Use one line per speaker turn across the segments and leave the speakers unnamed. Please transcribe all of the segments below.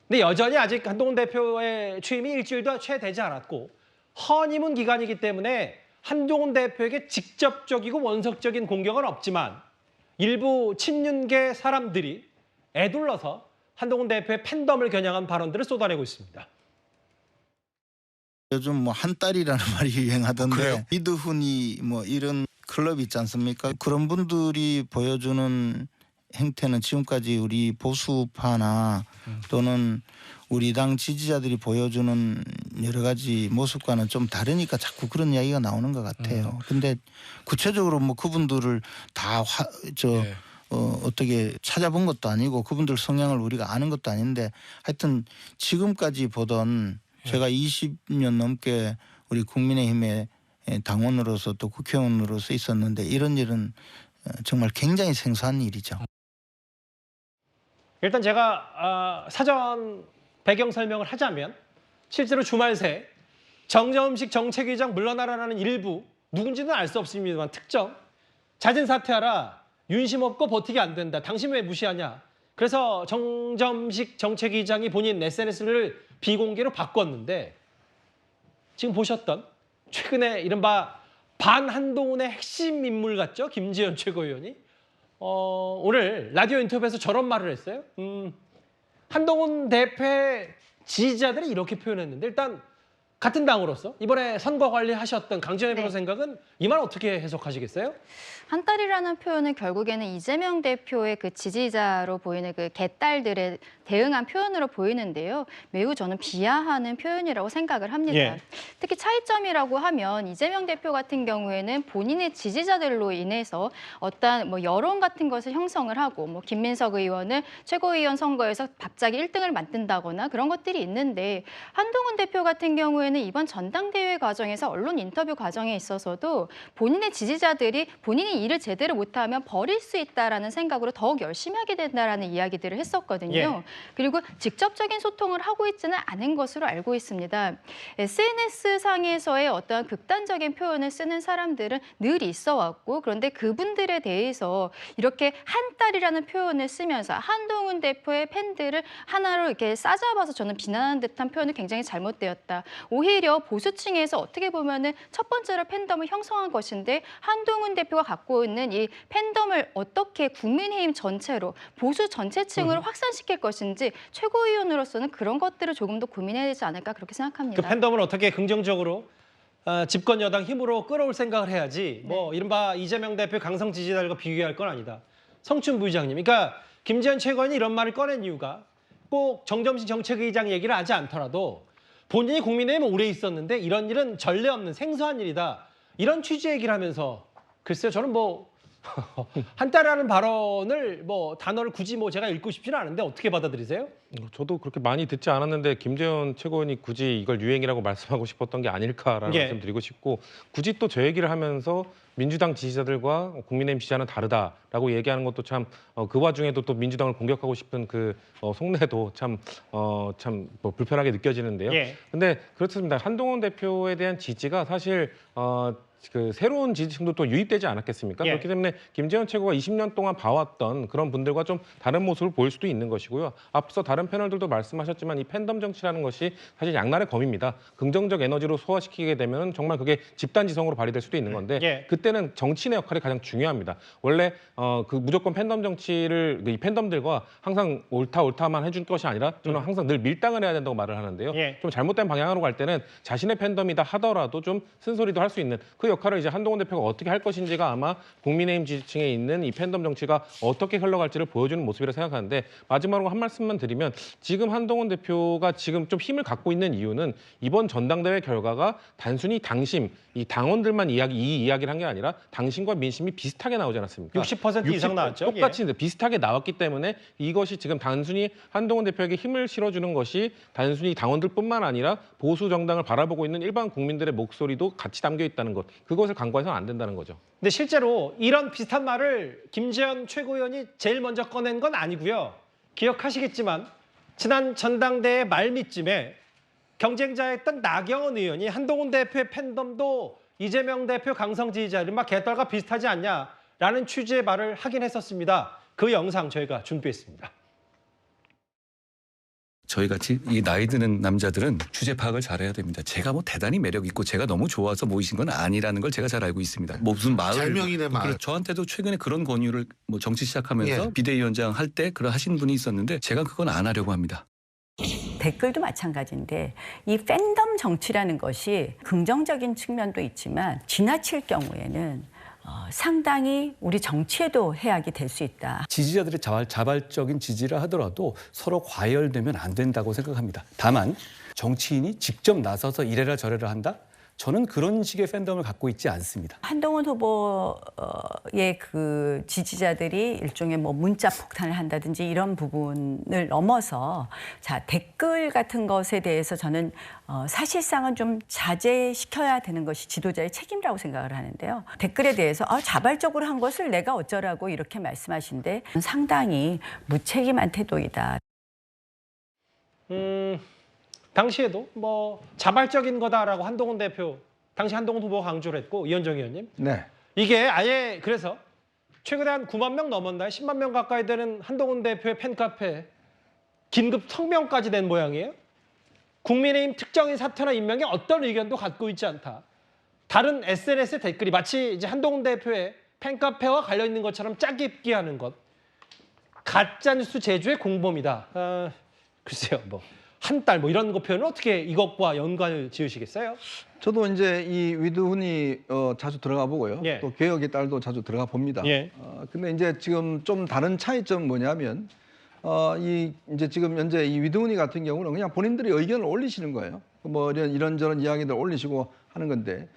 근데 여전히 아직 한동훈 대표의 취임이 일주일도 채 되지 않았고 허니문 기간이기 때문에 한동훈 대표에게 직접적이고 원석적인 공격은 없지만 일부 친윤계 사람들이 애둘러서 한동훈 대표의 팬덤을 겨냥한 발언들을 쏟아내고 있습니다.
요즘 뭐 한 달이라는 말이 유행하던데
그래요?
미드훈이 뭐 이런 클럽 있지 않습니까? 그런 분들이 보여주는 행태는 지금까지 우리 보수파나 또는 우리 당 지지자들이 보여주는 여러 가지 모습과는 좀 다르니까 자꾸 그런 이야기가 나오는 것 같아요. 근데 구체적으로 뭐 그분들을 다 어떻게 찾아본 것도 아니고 그분들 성향을 우리가 아는 것도 아닌데 하여튼 지금까지 보던 제가 20년 넘게 우리 국민의힘의 당원으로서 또 국회의원으로서 있었는데 이런 일은 정말 굉장히 생소한 일이죠.
일단 제가 사전 배경 설명을 하자면 실제로 주말 새 정점식 정책위장 물러나라라는 일부 누군지는 알 수 없습니다만 특정 잦은 사퇴하라 윤심 없고 버티기 안 된다 당신 왜 무시하냐 그래서 정점식 정책위장이 본인 SNS를 비공개로 바꿨는데 지금 보셨던 최근에 이른바 반한동훈의 핵심 인물 같죠 김지현 최고위원이 오늘 라디오 인터뷰에서 저런 말을 했어요. 한동훈 대표의 지지자들이 이렇게 표현했는데 일단 같은 당으로서 이번에 선거 관리하셨던 강지현 변호사 생각은 이 말 어떻게 해석하시겠어요?
한 딸이라는 표현은 결국에는 이재명 대표의 그 지지자로 보이는 그 개딸들에 대응한 표현으로 보이는데요. 매우 저는 비하하는 표현이라고 생각을 합니다.
예.
특히 차이점이라고 하면 이재명 대표 같은 경우에는 본인의 지지자들로 인해서 어떤 뭐 여론 같은 것을 형성을 하고 뭐 김민석 의원을 최고위원 선거에서 갑자기 1등을 만든다거나 그런 것들이 있는데 한동훈 대표 같은 경우에는 이번 전당대회 과정에서 언론 인터뷰 과정에 있어서도 본인의 지지자들이 본인이 일을 제대로 못하면 버릴 수 있다라는 생각으로 더욱 열심히 하게 된다라는 이야기들을 했었거든요.
예.
그리고 직접적인 소통을 하고 있지는 않은 것으로 알고 있습니다. SNS상에서의 어떠한 극단적인 표현을 쓰는 사람들은 늘 있어 왔고 그런데 그분들에 대해서 이렇게 한 딸이라는 표현을 쓰면서 한동훈 대표의 팬들을 하나로 이렇게 싸잡아서 저는 비난하는 듯한 표현이 굉장히 잘못되었다. 오히려 보수층에서 어떻게 보면은 첫 번째로 팬덤을 형성한 것인데 한동훈 대표가 갖고 있는 이 팬덤을 어떻게 국민의힘 전체로 보수 전체층으로 확산시킬 것인지 최고위원으로서는 그런 것들을 조금 더 고민해야 되지 않을까 그렇게 생각합니다.
그 팬덤을 어떻게 긍정적으로 집권 여당 힘으로 끌어올 생각을 해야지 뭐 이른바 이재명 대표 강성 지지자들과 비교할 건 아니다. 성춘 부의장님. 그러니까 김지현 최고위원이 이런 말을 꺼낸 이유가 꼭 정점식 정책의장 얘기를 하지 않더라도 본인이 국민의힘에 오래 있었는데 이런 일은 전례 없는 생소한 일이다. 이런 취지의 얘기를 하면서 글쎄요. 저는 뭐 한따라는 발언을 뭐 단어를 굳이 뭐 제가 읽고 싶지는 않은데 어떻게 받아들이세요?
저도 그렇게 많이 듣지 않았는데 김재현 최고위원이 굳이 이걸 유행이라고 말씀하고 싶었던 게 아닐까라는
예.
말씀 드리고 싶고 굳이 또 저 얘기를 하면서 민주당 지지자들과 국민의힘 지지자는 다르다라고 얘기하는 것도 참 그 와중에도 또 민주당을 공격하고 싶은 그 속내도 참 뭐 불편하게 느껴지는데요.
예.
근데 그렇습니다. 한동훈 대표에 대한 지지가 사실 그 새로운 지지층도 또 유입되지 않았겠습니까?
예.
그렇기 때문에 김재현 최고가 20년 동안 봐왔던 그런 분들과 좀 다른 모습을 보일 수도 있는 것이고요. 앞서 다른 패널들도 말씀하셨지만 이 팬덤 정치라는 것이 사실 양날의 검입니다. 긍정적 에너지로 소화시키게 되면 정말 그게 집단지성으로 발휘될 수도 있는 건데
예.
그때는 정치인의 역할이 가장 중요합니다. 원래 그 무조건 팬덤 정치를 이 팬덤들과 항상 옳다만 해줄 것이 아니라 저는 항상 늘 밀당을 해야 된다고 말을 하는데요.
예.
좀 잘못된 방향으로 갈 때는 자신의 팬덤이다 하더라도 좀 쓴소리도 할 수 있는 그 역할을 이제 한동훈 대표가 어떻게 할 것인지가 아마 국민의힘 지지층에 있는 이 팬덤 정치가 어떻게 흘러갈지를 보여주는 모습이라 생각하는데 마지막으로 한 말씀만 드리면 지금 한동훈 대표가 지금 좀 힘을 갖고 있는 이유는 이번 전당대회 결과가 단순히 당심, 이 당원들만 이 이야기를 한 게 아니라 당심과 민심이 비슷하게 나오지 않았습니까?
60% 이상 나왔죠.
똑같이 비슷하게 나왔기 때문에 이것이 지금 단순히 한동훈 대표에게 힘을 실어주는 것이 단순히 당원들뿐만 아니라 보수 정당을 바라보고 있는 일반 국민들의 목소리도 같이 담겨 있다는 것. 그것을 간과해서는 안 된다는 거죠.
근데 실제로 이런 비슷한 말을 김재현 최고위원이 제일 먼저 꺼낸 건 아니고요. 기억하시겠지만 지난 전당대회 말미쯤에 경쟁자였던 나경원 의원이 한동훈 대표의 팬덤도 이재명 대표 강성 지지자를 막 개딸과 비슷하지 않냐라는 취지의 말을 하긴 했었습니다. 그 영상 저희가 준비했습니다.
저희같이 이 나이 드는 남자들은 주제 파악을 잘해야 됩니다. 제가 뭐 대단히 매력 있고 제가 너무 좋아서 모이신 건 아니라는 걸 제가 잘 알고 있습니다. 뭐 무슨 마을
잘명이네 마을.
저한테도 최근에 그런 권유를 뭐 정치 시작하면서 비대위원장 할 때 그런 하신 분이 있었는데 제가 그건 안 하려고 합니다.
댓글도 마찬가지인데 이 팬덤 정치라는 것이 긍정적인 측면도 있지만 지나칠 경우에는 상당히 우리 정치에도 해악이 될 수 있다.
지지자들의 자발적인 지지를 하더라도 서로 과열되면 안 된다고 생각합니다. 다만 정치인이 직접 나서서 이래라 저래라 한다? 저는 그런 식의 팬덤을 갖고 있지 않습니다.
한동훈 후보의 그 지지자들이 일종의 뭐 문자 폭탄을 한다든지 이런 부분을 넘어서 자 댓글 같은 것에 대해서 저는 사실상은 좀 자제시켜야 되는 것이 지도자의 책임이라고 생각을 하는데요. 댓글에 대해서 자발적으로 한 것을 내가 어쩌라고 이렇게 말씀하신데 상당히 무책임한 태도이다.
당시에도 뭐 자발적인 거다라고 한동훈 대표, 당시 한동훈 후보가 강조를 했고 이현정 의원님.
네.
이게 아예 그래서 최근에 한 9만 명 넘었나요? 10만 명 가까이 되는 한동훈 대표의 팬카페 긴급 성명까지 낸 모양이에요. 국민의힘 특정인 사퇴나 임명에 어떤 의견도 갖고 있지 않다. 다른 SNS 댓글이 마치 이제 한동훈 대표의 팬카페와 관련 있는 것처럼 짜깁기 하는 것. 가짜뉴스 제조의 공범이다. 글쎄요, 뭐. 한 달 뭐 이런 거 표현은 어떻게 이것과 연관을 지으시겠어요?
저도 이제 이 위드훈이 자주 들어가 보고요.
예.
또 개혁의 딸도 자주 들어가 봅니다.
예.
근데 이제 지금 좀 다른 차이점은 뭐냐면 이제 지금 현재 이 위드훈이 같은 경우는 그냥 본인들이 의견을 올리시는 거예요. 뭐 이런저런 이야기들 올리시고 하는 건데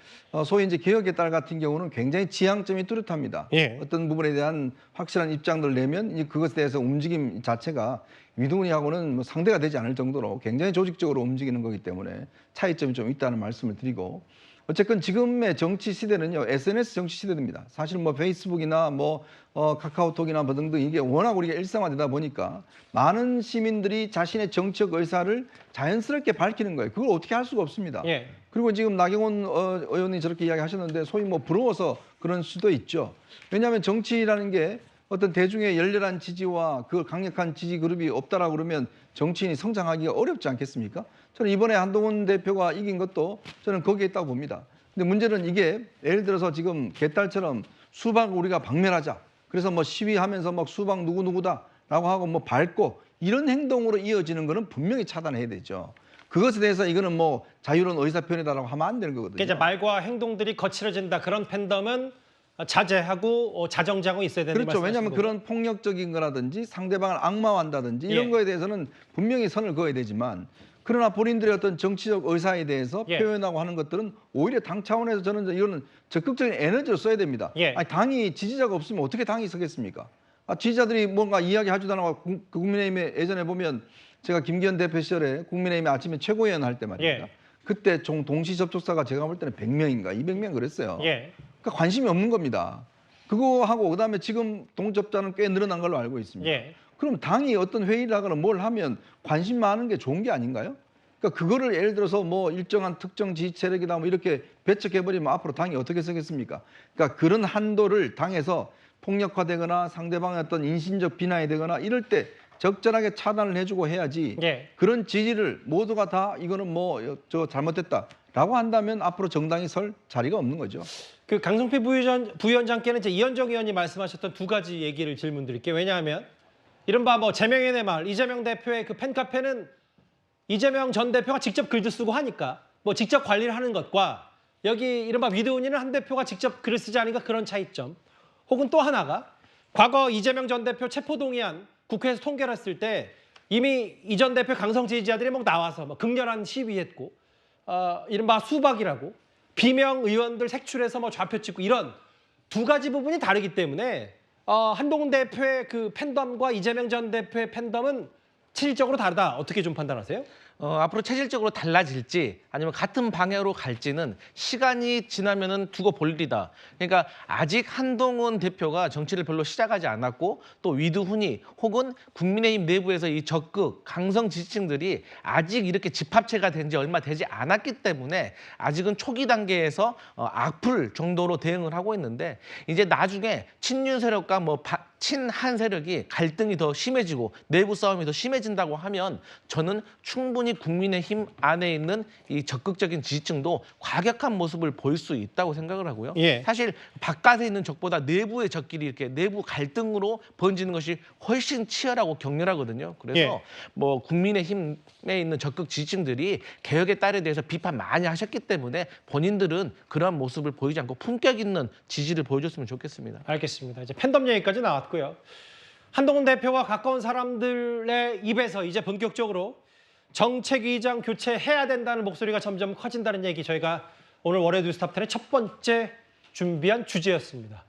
소위 이제 개혁의 딸 같은 경우는 굉장히 지향점이 뚜렷합니다.
예.
어떤 부분에 대한 확실한 입장들을 내면 그것에 대해서 움직임 자체가 위드훈이하고는 뭐 상대가 되지 않을 정도로 굉장히 조직적으로 움직이는 거기 때문에 차이점이 좀 있다는 말씀을 드리고 어쨌든 지금의 정치 시대는요 SNS 정치 시대입니다. 사실 뭐 페이스북이나 뭐 카카오톡이나 뭐 등등 이게 워낙 우리가 일상화되다 보니까 많은 시민들이 자신의 정치적 의사를 자연스럽게 밝히는 거예요. 그걸 어떻게 할 수가 없습니다.
예.
그리고 지금 나경원 의원이 저렇게 이야기하셨는데 소위 뭐 부러워서 그런 수도 있죠. 왜냐하면 정치라는 게 어떤 대중의 열렬한 지지와 그 강력한 지지 그룹이 없다라고 그러면 정치인이 성장하기가 어렵지 않겠습니까? 저는 이번에 한동훈 대표가 이긴 것도 저는 거기에 있다고 봅니다. 근데 문제는 이게 예를 들어서 지금 개딸처럼 수박 우리가 박멸하자. 그래서 뭐 시위하면서 막 수박 누구누구다라고 하고 뭐 밟고 이런 행동으로 이어지는 거는 분명히 차단해야 되죠. 그것에 대해서 이거는 뭐 자유로운 의사표현이다라고 하면 안 되는 거거든요.
그러니까 이제 말과 행동들이 거칠어진다. 그런 팬덤은 자제하고 자정자고 있어야 되는
그렇죠.
말씀이신
왜냐하면
거고.
그런 폭력적인 거라든지 상대방을 악마화한다든지 이런
예.
거에 대해서는 분명히 선을 그어야 되지만 그러나 본인들의 어떤 정치적 의사에 대해서
예.
표현하고 하는 것들은 오히려 당 차원에서 저는 이거는 적극적인 에너지를 써야 됩니다.
예.
아니, 당이 지지자가 없으면 어떻게 당이 서겠습니까? 지지자들이 뭔가 이야기하지도 않고 국민의힘에 예전에 보면 제가 김기현 대표 시절에 국민의힘에 아침에 최고위원 할 때 말입니다.
예.
그때 동시 접촉사가 제가 볼 때는 100명인가 200명 그랬어요.
예.
그러니까 관심이 없는 겁니다. 그거 하고 그다음에 지금 동접자는 꽤 늘어난 걸로 알고 있습니다.
예.
그럼 당이 어떤 회의를 하거나 뭘 하면 관심 많은 게 좋은 게 아닌가요? 그러니까 그거를 예를 들어서 뭐 일정한 특정 지지 세력이다 뭐 이렇게 배척해버리면 앞으로 당이 어떻게 서겠습니까? 그러니까 그런 한도를 당에서 폭력화되거나 상대방의 어떤 인신적 비난이 되거나 이럴 때 적절하게 차단을 해주고 해야지
예.
그런 지지를 모두가 다 이거는 뭐 저 잘못됐다라고 한다면 앞으로 정당이 설 자리가 없는 거죠.
그 강성필 부위원장께는 이제 이현정 의원이 말씀하셨던 두 가지 얘기를 질문드릴게요. 왜냐하면 이른바 뭐 제명인의 마을 이재명 대표의 그 팬카페는 이재명 전 대표가 직접 글도 쓰고 하니까 뭐 직접 관리를 하는 것과 여기 이른바 위드훈이는 한 대표가 직접 글을 쓰지 않으니까 그런 차이점. 혹은 또 하나가 과거 이재명 전 대표 체포동의안 국회에서 통과를 했을 때 이미 이 전 대표 강성 지지자들이 막 나와서 막 극렬한 시위했고 이른바 수박이라고 비명 의원들 색출해서 뭐 좌표 찍고 이런 두 가지 부분이 다르기 때문에 한동훈 대표의 그 팬덤과 이재명 전 대표의 팬덤은 체질적으로 다르다. 어떻게 좀 판단하세요?
앞으로 체질적으로 달라질지 아니면 같은 방향으로 갈지는 시간이 지나면은 두고 볼 일이다. 그러니까 아직 한동훈 대표가 정치를 별로 시작하지 않았고 또 위드훈이 혹은 국민의힘 내부에서 이 적극 강성 지지층들이 아직 이렇게 집합체가 된 지 얼마 되지 않았기 때문에 아직은 초기 단계에서 악플 정도로 대응을 하고 있는데 이제 나중에 친윤 세력과 뭐 친한 세력이 갈등이 더 심해지고 내부 싸움이 더 심해진다고 하면 저는 충분히 국민의힘 안에 있는 이 적극적인 지지층도 과격한 모습을 보일 수 있다고 생각을 하고요.
예.
사실 바깥에 있는 적보다 내부의 적끼리 이렇게 내부 갈등으로 번지는 것이 훨씬 치열하고 격렬하거든요. 그래서
예.
뭐 국민의힘에 있는 적극 지지층들이 개혁의 딸에 대해서 비판 많이 하셨기 때문에 본인들은 그러한 모습을 보이지 않고 품격 있는 지지를 보여줬으면 좋겠습니다.
알겠습니다. 이제 팬덤 얘기까지 나왔고요. 한동훈 대표와 가까운 사람들의 입에서 이제 본격적으로 정책위의장 교체해야 된다는 목소리가 점점 커진다는 얘기, 저희가 오늘 월요일 뉴스탑10의 첫 번째 준비한 주제였습니다.